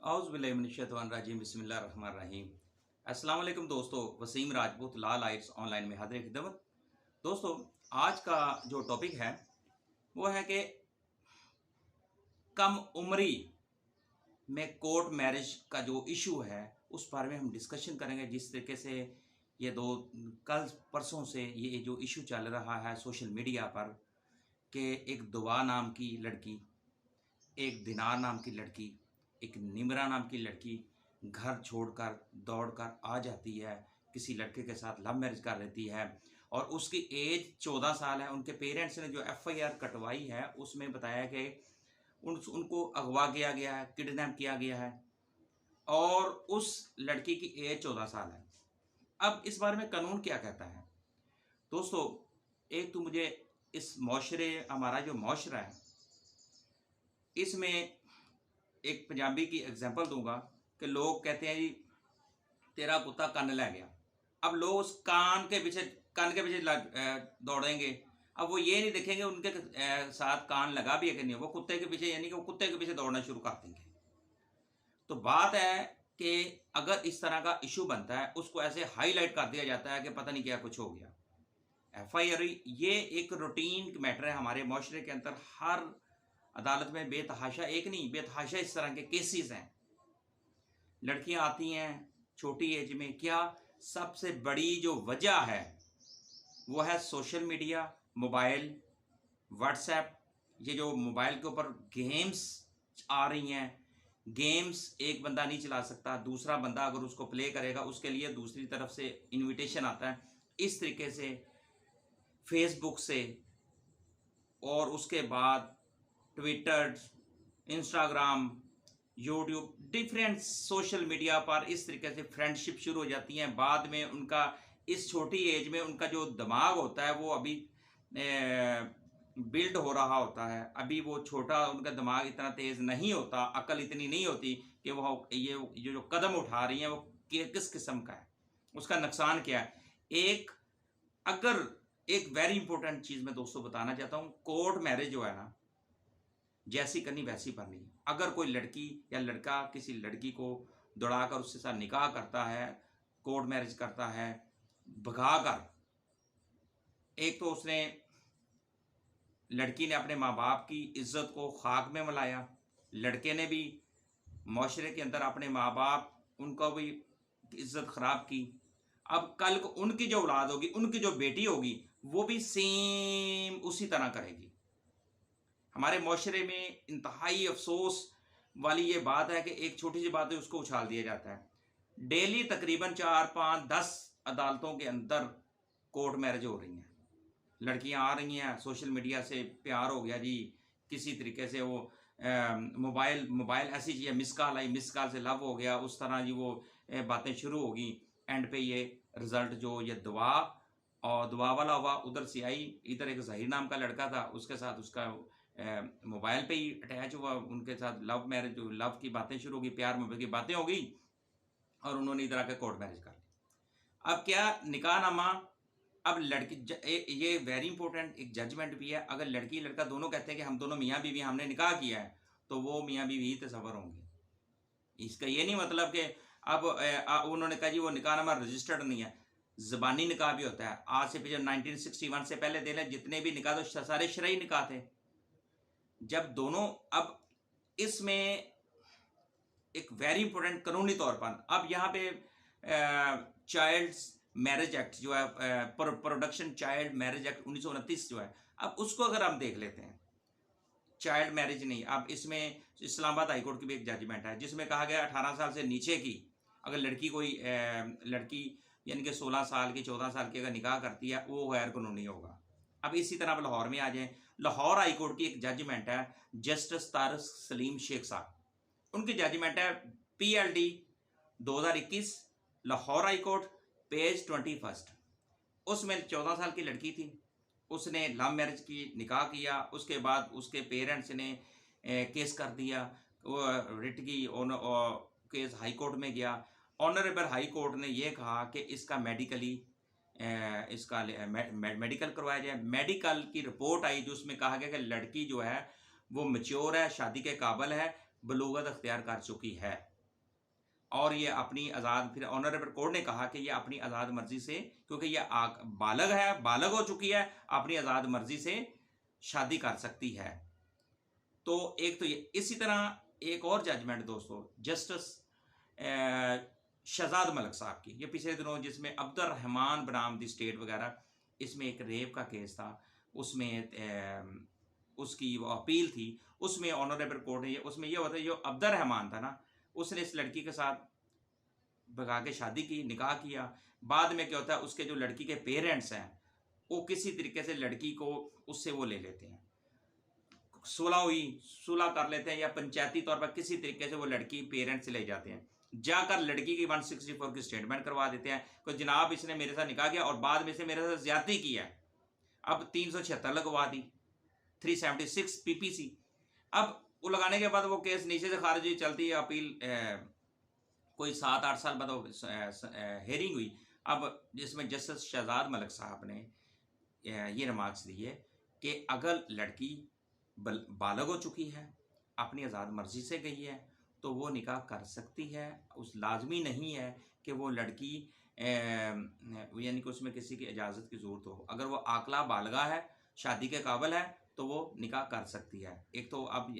औज़ुबिल्लाहिमिनश्शैतानिर्रजीम बिस्मिल्लाहिर्रहमानिर्रहीम। अस्सलाम वालेकुम दोस्तों, वसीम राजपूत ला लाइट्स ऑनलाइन में हाज़िर खिदमत। दोस्तों, आज का जो टॉपिक है वो है कि कम उम्री में कोर्ट मैरिज का जो इशू है उस बारे में हम डिस्कशन करेंगे। जिस तरीके से ये दो कल परसों से ये जो इशू चल रहा है सोशल मीडिया पर कि एक दुआ नाम की लड़की, एक दिनार नाम की लड़की, एक निमरा नाम की लड़की घर छोड़कर दौड़कर आ जाती है, किसी लड़के के साथ लव मैरिज कर लेती है और उसकी एज 14 साल है। उनके पेरेंट्स ने जो एफआईआर कटवाई है उसमें बताया कि उनको अगवा किया गया है, किडनैप किया गया है और उस लड़की की एज 14 साल है। अब इस बारे में कानून क्या कहता है दोस्तों? एक तो मुझे इस माशरे, हमारा जो माशरा है, इसमें एक पंजाबी की एग्जांपल दूंगा कि लोग कहते हैं जी तेरा कुत्ता कान ले गया। अब लोग उस कान के पीछे दौड़ेंगे। अब वो ये नहीं देखेंगे उनके साथ कान लगा भी है कि नहीं, वो कुत्ते के पीछे, यानी कि वो कुत्ते के पीछे दौड़ना शुरू कर देंगे। तो बात है कि अगर इस तरह का इशू बनता है उसको ऐसे हाईलाइट कर दिया जाता है कि पता नहीं क्या कुछ हो गया। एफआईआर ये एक रूटीन मैटर है हमारे माशरे के अंदर। हर अदालत में बेतहाशा, एक नहीं बेतहाशा इस तरह के केसेस हैं। लड़कियां आती हैं छोटी एज में। क्या सबसे बड़ी जो वजह है वो है सोशल मीडिया, मोबाइल, व्हाट्सएप। ये जो मोबाइल के ऊपर गेम्स आ रही हैं, गेम्स एक बंदा नहीं चला सकता, दूसरा बंदा अगर उसको प्ले करेगा उसके लिए दूसरी तरफ से इनविटेशन आता है। इस तरीके से फेसबुक से और उसके बाद Twitter, Instagram, YouTube, different social media पर इस तरीके से फ्रेंडशिप शुरू हो जाती हैं। बाद में उनका इस छोटी एज में उनका जो दिमाग होता है वो अभी बिल्ड हो रहा होता है। अभी वो छोटा, उनका दिमाग इतना तेज़ नहीं होता, अकल इतनी नहीं होती कि वह ये जो कदम उठा रही हैं वो किस किस्म का है, उसका नुकसान क्या है। अगर एक वेरी इंपॉर्टेंट चीज़ मैं दोस्तों बताना चाहता हूँ, कोर्ट मैरिज जो है ना, जैसी करनी वैसी भरनी। अगर कोई लड़की या लड़का किसी लड़की को दौड़ाकर उसके साथ निकाह करता है, कोर्ट मैरिज करता है, भगाकर, एक तो उसने, लड़की ने अपने माँ बाप की इज्जत को खाक में मिलाया, लड़के ने भी माशरे के अंदर अपने माँ बाप, उनका भी इज्जत खराब की। अब कल को उनकी जो औलाद होगी, उनकी जो बेटी होगी, वो भी सेम उसी तरह करेगी। हमारे माशरे में इंतहाई अफसोस वाली ये बात है कि एक छोटी सी बात है उसको उछाल दिया जाता है। डेली तकरीबन 4, 5, 10 अदालतों के अंदर कोर्ट मैरिज हो रही हैं। लड़कियां आ रही हैं, सोशल मीडिया से प्यार हो गया जी, किसी तरीके से वो मोबाइल ऐसी चीज़ है, मिस कॉल आई, मिस कॉल से लव हो गया, उस तरह जी वो बातें शुरू होगी। एंड पे ये रिजल्ट जो ये दुआ और दुआ वाला हुआ, उधर से आई, इधर एक जहीर नाम का लड़का था, उसके साथ उसका मोबाइल पे ही अटैच हुआ, उनके साथ लव मैरिज, लव की बातें शुरू हो गई, प्यार मोहब्बत की बातें हो गई और उन्होंने इधर आकर कोर्ट मैरिज कर ली। अब क्या निकाह नामा, अब लड़की ये वेरी इंपॉर्टेंट एक जजमेंट भी है। अगर लड़की लड़का दोनों कहते हैं कि हम दोनों मियाँ बीवी हमने निकाह किया है, तो वो मियाँ बीवी ही तस्वर होंगे। इसका ये नहीं मतलब कि अब उन्होंने कहा जी वो निकाहनामा रजिस्टर्ड नहीं है। ज़बानी निकाह भी होता है। आज से पीछे 1961 से पहले दे लें जितने भी निकाह, तो सारे शरई निकाह थे। जब दोनों, अब इसमें एक वेरी इंपॉर्टेंट कानूनी तौर पर, अब यहाँ पे चाइल्ड मैरिज एक्ट जो है, प्रोडक्शन चाइल्ड मैरिज एक्ट 1929 जो है, अब उसको अगर हम देख लेते हैं, चाइल्ड मैरिज नहीं, अब इसमें इस्लामाबाद हाईकोर्ट की भी एक जजमेंट है जिसमें कहा गया 18 साल से नीचे की अगर लड़की कोई लड़की यानी कि 16 साल की, 14 साल की अगर निकाह करती है, वो गैर कानूनी होगा। अब इसी तरह लाहौर में आ जाए, लाहौर हाईकोर्ट की एक जजमेंट है, जस्टिस तारिक सलीम शेख साहब, उनकी जजमेंट है PLD 2021 लाहौर हाईकोर्ट, पेज 21। उसमें 14 साल की लड़की थी, उसने लव मैरिज की, निकाह किया, उसके बाद उसके पेरेंट्स ने केस कर दिया, वो रिट की, केस हाई कोर्ट में गया। ऑनरेबल हाई कोर्ट ने यह कहा कि इसका मेडिकली इसका मेडिकल करवाया जाए। मेडिकल की रिपोर्ट आई जिसमें कहा गया कि लड़की जो है वो मैच्योर है, शादी के काबिल है, बलूगत अख्तियार कर चुकी है और ये अपनी आज़ाद, फिर ऑनरेबल कोर्ट ने कहा कि ये अपनी आज़ाद मर्जी से, क्योंकि ये बालग है, बालग हो चुकी है, अपनी आज़ाद मर्जी से शादी कर सकती है। तो एक तो ये, इसी तरह एक और जजमेंट दोस्तों जस्टिस शहजाद मलिक साहब की, ये पिछले दिनों जिसमें अब्दुल रहमान बनाम दी स्टेट वगैरह, इसमें एक रेप का केस था, उसमें उसकी वो अपील थी, उसमें ऑनरेबल कोर्ट ने उसमें ये होता है, जो अब्दुल रहमान था ना, उसने इस लड़की के साथ भगा के शादी की, निकाह किया। बाद में क्या होता है, उसके जो लड़की के पेरेंट्स हैं वो किसी तरीके से लड़की को उससे वो ले लेते हैं, सुलह हुई, सुलह कर लेते हैं, या पंचायती तौर पर किसी तरीके से वो लड़की पेरेंट्स से ले जाते हैं, जाकर लड़की की 164 की स्टेटमेंट करवा देते हैं कि जनाब इसने मेरे साथ निकाह किया और बाद में से मेरे साथ ज्यादती की है। अब 376 लगवा दी, 376 पीपीसी। अब वो लगाने के बाद वो केस नीचे से खारिज हुई, चलती है अपील, कोई 7-8 साल बाद हेयरिंग हुई। अब जिसमें जस्टिस शहजाद मलिक साहब ने ये रिमार्क्स दिए कि अगर लड़की बालग हो चुकी है, अपनी आज़ाद मर्जी से गई है, तो वो निकाह कर सकती है। उस लाजमी नहीं है कि वो लड़की यानी कि उसमें किसी की इजाज़त की ज़रूरत हो। अगर वो आकला बालगा है, शादी के काबिल है, तो वो निकाह कर सकती है। एक तो अब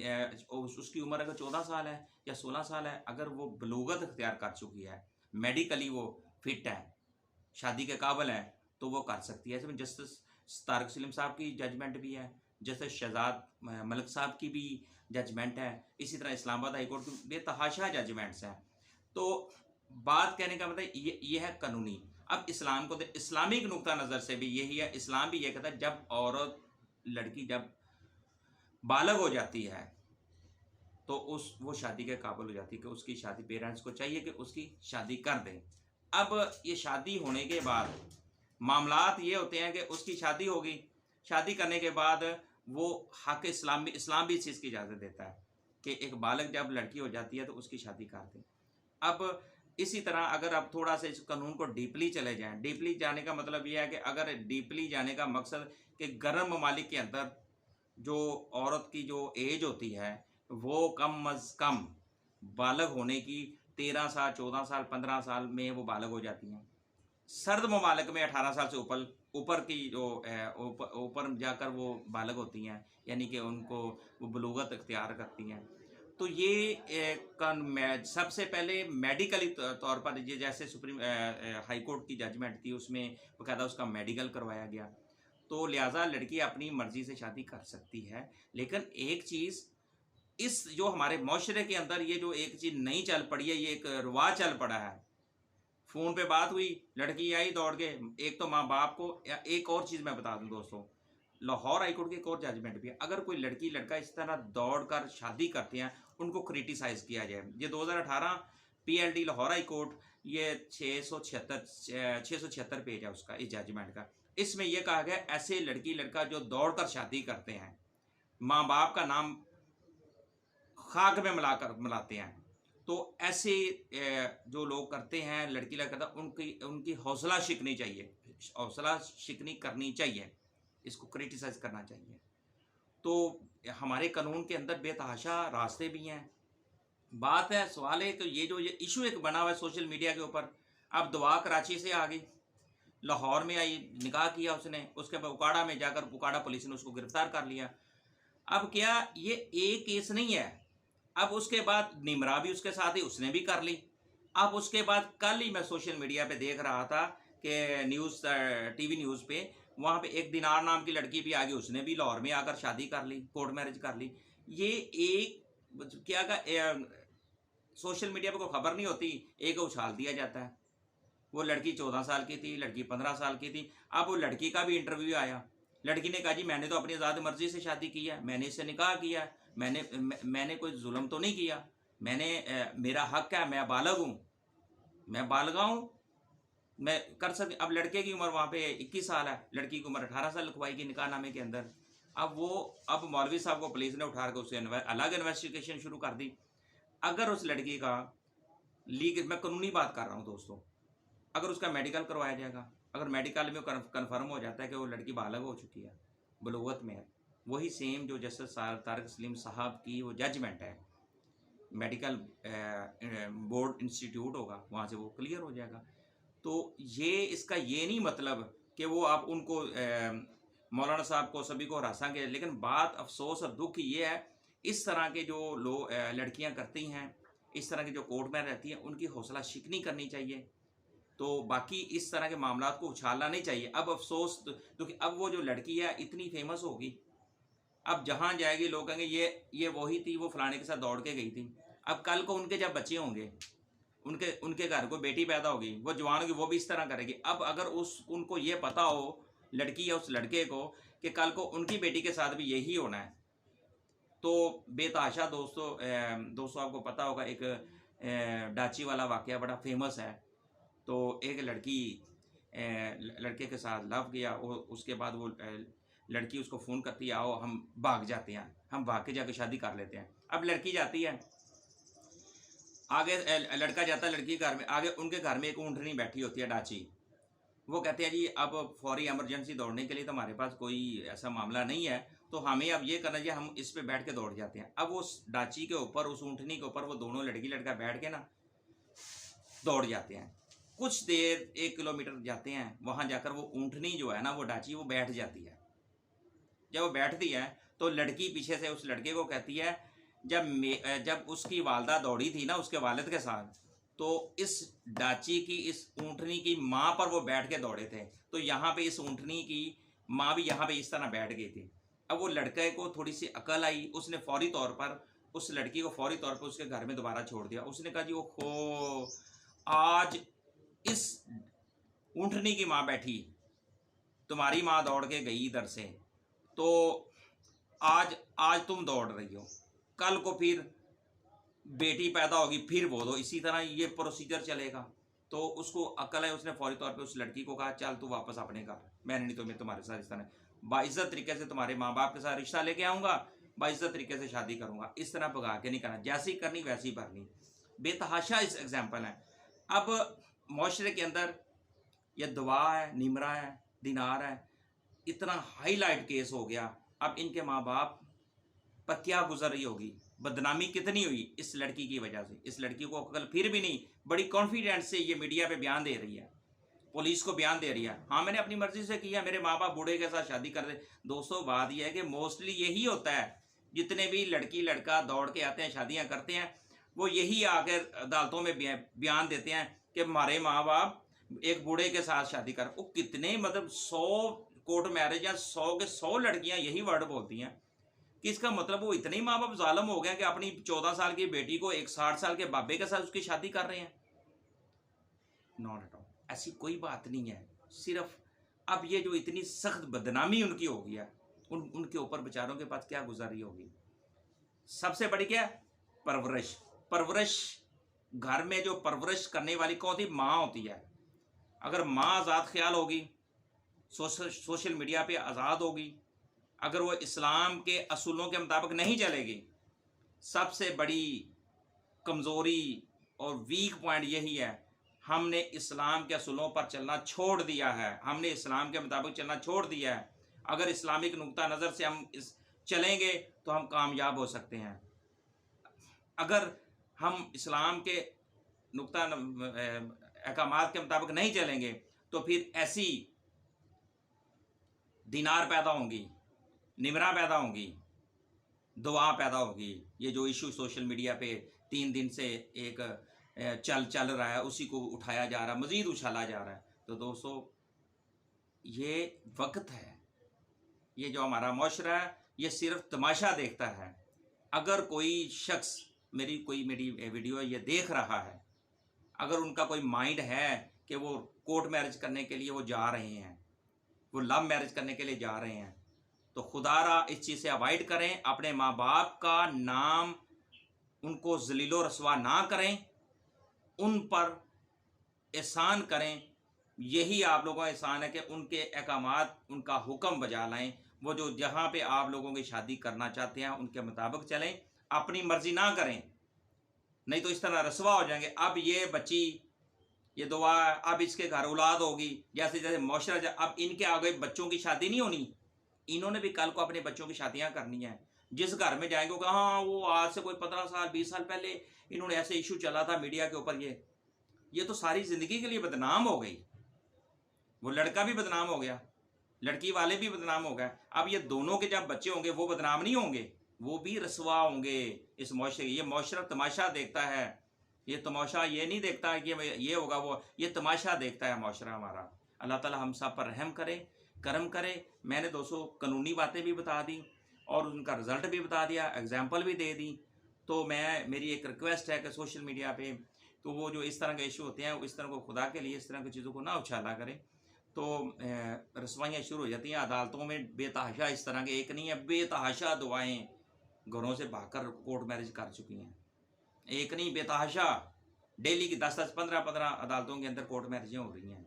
उसकी उम्र अगर 14 साल है या 16 साल है, अगर वो बलूगत अख्तियार कर चुकी है, मेडिकली वो फिट है, शादी के काबिल है, तो वो कर सकती है। इसमें जस्टिस तारिक सलीम साहब की जजमेंट भी है, जैसे शहजाद मलिक साहब की भी जजमेंट है, इसी तरह इस्लामाबाद हाई कोर्ट की बेतहाशा जजमेंट्स हैं। तो बात कहने का मतलब ये है कानूनी। अब इस्लाम को इस्लामिक नुक्ता नज़र से भी यही है, इस्लाम भी ये कहता है जब औरत लड़की जब बालग हो जाती है तो वो शादी के काबिल हो जाती है कि उसकी शादी, पेरेंट्स को चाहिए कि उसकी शादी कर दें। अब ये शादी होने के बाद मामलात ये होते हैं कि उसकी शादी होगी, शादी करने के बाद वो हक इस्लाम भी इस चीज़ की इजाज़त देता है कि एक बालग जब लड़की हो जाती है तो उसकी शादी कर दें। अब इसी तरह अगर आप थोड़ा सा इस कानून को डीपली चले जाएं, डीपली जाने का मतलब यह है कि अगर डीपली जाने का मकसद कि गर्म ममालिक के अंदर जो औरत की जो एज होती है वो कम अज़ कम बालग होने की 13 साल, 14 साल, 15 साल में वो बालग हो जाती हैं। सर्द ममालिक में 18 साल से ऊपर की जो ऊपर जाकर वो बालग होती हैं, यानी कि उनको वो बलूगत अख्तियार करती हैं। तो ये सबसे पहले मेडिकली तौर पर ये जैसे सुप्रीम हाई कोर्ट की जजमेंट थी, उसमें बाकायदा उसका मेडिकल करवाया गया, तो लिहाजा लड़की अपनी मर्जी से शादी कर सकती है। लेकिन एक चीज़, इस जो हमारे माशरे के अंदर ये जो एक चीज़ नहीं चल पड़ी है, ये एक रिवाज चल पड़ा है, फ़ोन पे बात हुई, लड़की आई दौड़ के, एक तो माँ बाप को, या एक और चीज़ मैं बता दूं दोस्तों, लाहौर हाई कोर्ट की एक और जजमेंट भी है, अगर कोई लड़की लड़का इस तरह दौड़ कर शादी करते हैं उनको क्रिटिसाइज़ किया जाए। ये 2018 PLD लाहौर हाई कोर्ट, ये 676 पेज है उसका, इस जजमेंट का। इसमें यह कहा गया ऐसे लड़की लड़का जो दौड़ कर शादी करते हैं, माँ बाप का नाम खाक में मिलाते हैं, तो ऐसे जो लोग करते हैं, लड़की लड़का, उनकी हौसला शिकनी चाहिए, हौसला शिकनी करनी चाहिए, इसको क्रिटिसाइज करना चाहिए। तो हमारे कानून के अंदर बेतहाशा रास्ते भी हैं। बात है, सवाल है, तो ये इशू एक बना हुआ है सोशल मीडिया के ऊपर। अब दुआ कराची से आ गई, लाहौर में आई, निकाह किया उसने, उसके बाद उकाड़ा में जाकर उकाड़ा पुलिस ने उसको गिरफ्तार कर लिया। अब क्या ये एक केस नहीं है, अब उसके बाद निमरा भी उसके साथ ही उसने भी कर ली। अब उसके बाद कल ही मैं सोशल मीडिया पे देख रहा था कि न्यूज़ TV न्यूज़ पे, वहाँ पे एक दिनार नाम की लड़की भी आ गई, उसने भी लाहौर में आकर शादी कर ली, कोर्ट मैरिज कर ली। ये एक क्या का सोशल मीडिया पे कोई खबर नहीं होती, एक उछाल दिया जाता है। वो लड़की 14 साल की थी, लड़की 15 साल की थी। अब वो लड़की का भी इंटरव्यू आया, लड़की ने कहा जी मैंने तो अपनी आज़ाद मर्जी से शादी की है, मैंने इससे निकाह किया, मैंने कोई जुल्म तो नहीं किया, मेरा हक है, मैं बालग हूँ, मैं बालगा हूँ, मैं कर सकती। अब लड़के की उम्र वहाँ पे 21 साल है, लड़की की उम्र 18 साल लिखवाई की निकाहनामे के अंदर। अब मौलवी साहब को पुलिस ने उठा कर उससे अलग इन्वेस्टिगेशन शुरू कर दी। अगर उस लड़की का मैं कानूनी बात कर रहा हूँ दोस्तों, अगर उसका मेडिकल करवाया जाएगा, अगर मेडिकल में कन्फर्म हो जाता है कि वो लड़की बालग हो चुकी है, बलूगत में है, वही सेम जो जस्टिस तारिक सलीम साहब की वो जजमेंट है, मेडिकल बोर्ड इंस्टीट्यूट होगा, वहाँ से वो क्लियर हो जाएगा। तो ये इसका ये नहीं मतलब कि वो आप उनको मौलाना साहब को सभी को हरासांगे, लेकिन बात अफसोस और दुख ये है, इस तरह के जो लोग लड़कियां करती हैं, इस तरह की जो कोर्ट में रहती हैं, उनकी हौसला शिकनी करनी चाहिए। तो बाकी इस तरह के मामला को उछालना नहीं चाहिए। अब अफसोस क्योंकि अब वो जो लड़की है इतनी फेमस होगी, अब जहाँ जाएगी लोग कहेंगे ये वही थी, वो फलाने के साथ दौड़ के गई थी। अब कल को उनके जब बच्चे होंगे, उनके उनके घर को बेटी पैदा होगी, वो जवान होगी, वो भी इस तरह करेगी। अब अगर उनको ये पता हो, लड़की या उस लड़के को, कि कल को उनकी बेटी के साथ भी यही होना है, तो बेतहाशा दोस्तों आपको पता होगा एक डाची वाला वाकया बड़ा फेमस है। तो एक लड़की लड़के के साथ लव किया, और उसके बाद वो लड़की उसको फ़ोन करती है, आओ हम भाग जाते हैं, हम भाग के जाकर शादी कर लेते हैं। अब लड़की जाती है, आगे लड़का जाता है लड़की के घर में, आगे उनके घर में एक ऊँटनी बैठी होती है डाची। वो कहते हैं जी अब फौरी इमरजेंसी दौड़ने के लिए तो हमारे पास कोई ऐसा मामला नहीं है, तो हमें अब ये करना चाहिए, हम इस पे बैठ के दौड़ जाते हैं। अब उस डाची के ऊपर, उस ऊँटनी के ऊपर वो दोनों लड़की लड़का बैठ के ना दौड़ जाते हैं। कुछ देर 1 किलोमीटर जाते हैं, वहाँ जाकर वो ऊँटनी जो है ना, वो डाची वो बैठ जाती है। जब वो बैठती है तो लड़की पीछे से उस लड़के को कहती है, जब उसकी वालदा दौड़ी थी ना उसके वालिद के साथ, तो इस डाची की, इस ऊँटनी की माँ पर वो बैठ के दौड़े थे, तो यहाँ पे इस ऊँटनी की माँ भी यहाँ पे इस तरह बैठ गई थी। अब वो लड़के को थोड़ी सी अकल आई, उसने फौरी तौर पर उस लड़की को फौरी तौर पर उसके घर में दोबारा छोड़ दिया। उसने कहा जी ओहो, आज इस ऊँटनी की माँ बैठी, तुम्हारी माँ दौड़ के गई इधर से, तो आज आज तुम दौड़ रही हो, कल को फिर बेटी पैदा होगी, फिर वो दो, इसी तरह ये प्रोसीजर चलेगा। तो उसको अकल है, उसने फौरी तौर पे उस लड़की को कहा, चल तू वापस अपने घर, मैंने नहीं तो मैं तुम्हारे साथ इस तरह बाइज्जत तरीके से तुम्हारे माँ बाप के साथ रिश्ता लेके आऊँगा, बाइज्जत तरीके से शादी करूँगा। इस तरह भगा के नहीं करना, जैसी करनी वैसी भरनी। बेतहाशा इस एग्जाम्पल है। अब माशरे के अंदर ये दुआ है, निमरा है, दिनार है, इतना हाईलाइट केस हो गया। अब इनके माँ बाप पर क्या गुजर रही होगी, बदनामी कितनी हुई इस लड़की की वजह से। इस लड़की को अकल फिर भी नहीं, बड़ी कॉन्फिडेंस से ये मीडिया पे बयान दे रही है, पुलिस को बयान दे रही है, हाँ मैंने अपनी मर्जी से किया, मेरे माँ बाप बूढ़े के साथ शादी कर दे। दोस्तों बात यह है कि मोस्टली यही होता है, जितने भी लड़की लड़का दौड़ के आते हैं, शादियाँ करते हैं, वो यही आकर अदालतों में बयान देते हैं कि हमारे माँ बाप एक बूढ़े के साथ शादी कर। वो कितने, मतलब 100 कोर्ट मैरिज या 100 के 100 लड़कियां यही वर्ड बोलती हैं कि इसका मतलब वो इतने ही माँ बाप जालिम हो गए कि अपनी 14 साल की बेटी को एक 60 साल के बाबे के साथ उसकी शादी कर रहे हैं। नॉट एट ऑल, ऐसी कोई बात नहीं है। सिर्फ अब ये जो इतनी सख्त बदनामी उनकी हो गई है, उनके ऊपर बेचारों के पास क्या गुजारी होगी। सबसे बड़ी क्या है, परवरिश। घर में जो परवरिश करने वाली कौन सी माँ होती है। अगर माँ आज़ाद ख्याल होगी, सोशल मीडिया पे आज़ाद होगी, अगर वो इस्लाम के असूलों के मुताबिक नहीं चलेगी, सबसे बड़ी कमज़ोरी और वीक पॉइंट यही है, हमने इस्लाम के असूलों पर चलना छोड़ दिया है, हमने इस्लाम के मुताबिक चलना छोड़ दिया है। अगर इस्लामिक नुक्ता नज़र से हम चलेंगे तो हम कामयाब हो सकते हैं। अगर हम इस्लाम के नुक्ता अहकामात के मुताबिक नहीं चलेंगे तो फिर ऐसी दिनार पैदा होंगी, निमरा पैदा होंगी, दुआ पैदा होगी। ये जो इशू सोशल मीडिया पे 3 दिन से एक चल रहा है, उसी को उठाया जा रहा है, मज़ीद उछाला जा रहा है। तो दोस्तों ये वक्त है, ये जो हमारा माशरा है ये सिर्फ तमाशा देखता है। अगर कोई शख्स मेरी वीडियो ये देख रहा है, अगर उनका कोई माइंड है कि वो कोर्ट मैरिज करने के लिए वो जा रहे हैं, वो लव मैरिज करने के लिए जा रहे हैं, तो खुदारा इस चीज़ से अवॉइड करें। अपने माँ बाप का नाम उनको जलीलो रसवा ना करें, उन पर एहसान करें। यही आप लोगों का एहसान है कि उनके अहकामात, उनका हुक्म बजा लाएं। वो जो जहाँ पे आप लोगों की शादी करना चाहते हैं उनके मुताबिक चलें, अपनी मर्जी ना करें, नहीं तो इस तरह रसवा हो जाएंगे। अब ये बच्ची, ये दुआ, अब इसके घर औलाद होगी, जैसे जैसे माशरा, अब इनके आगे बच्चों की शादी नहीं होनी, इन्होंने भी कल को अपने बच्चों की शादियां करनी है। जिस घर में जाएंगे हाँ वो आज से कोई 15 साल 20 साल पहले इन्होंने ऐसे इशू चला था मीडिया के ऊपर, ये तो सारी ज़िंदगी के लिए बदनाम हो गई। वो लड़का भी बदनाम हो गया, लड़की वाले भी बदनाम हो गए। अब ये दोनों के जब बच्चे होंगे वो बदनाम नहीं होंगे, वो भी रसवा होंगे इस मुआशरे। ये मुआशरा तमाशा देखता है, ये तमाशा ये नहीं देखता है कि ये होगा वो, ये तमाशा देखता है मुआशरा हमारा। अल्लाह ताला हम सब पर रहम करे, करम करे। मैंने दोस्तों कानूनी बातें भी बता दी और उनका रिज़ल्ट भी बता दिया, एग्जाम्पल भी दे दी। तो मेरी एक रिक्वेस्ट है कि सोशल मीडिया पे तो वो जो इस तरह के इशू होते हैं इस तरह को खुदा के लिए इस तरह की चीज़ों को ना उछाला करें। तो रसवाइयाँ शुरू हो जाती हैं अदालतों में बेतहाशा, इस तरह के एक नहीं है, बेतहाशा दुआएं घरों से भागकर कोर्ट मैरिज कर चुकी हैं। एक नहीं, बेतहाशा डेली की 10-10 15-15 अदालतों के अंदर कोर्ट मैरिजें हो रही हैं।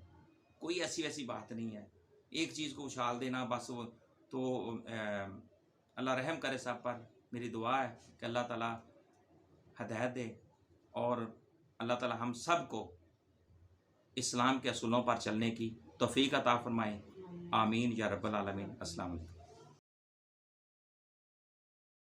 कोई ऐसी वैसी बात नहीं है, एक चीज़ को उछाल देना बस वो। तो अल्लाह रहम करे सब पर। मेरी दुआ है कि अल्लाह ताला हदायत दे और अल्लाह ताला हम सब को इस्लाम के असूलों पर चलने की तौफीक अता फरमाए। आमीन या रब्बल आलमीन। अस्सलाम वालेकुम।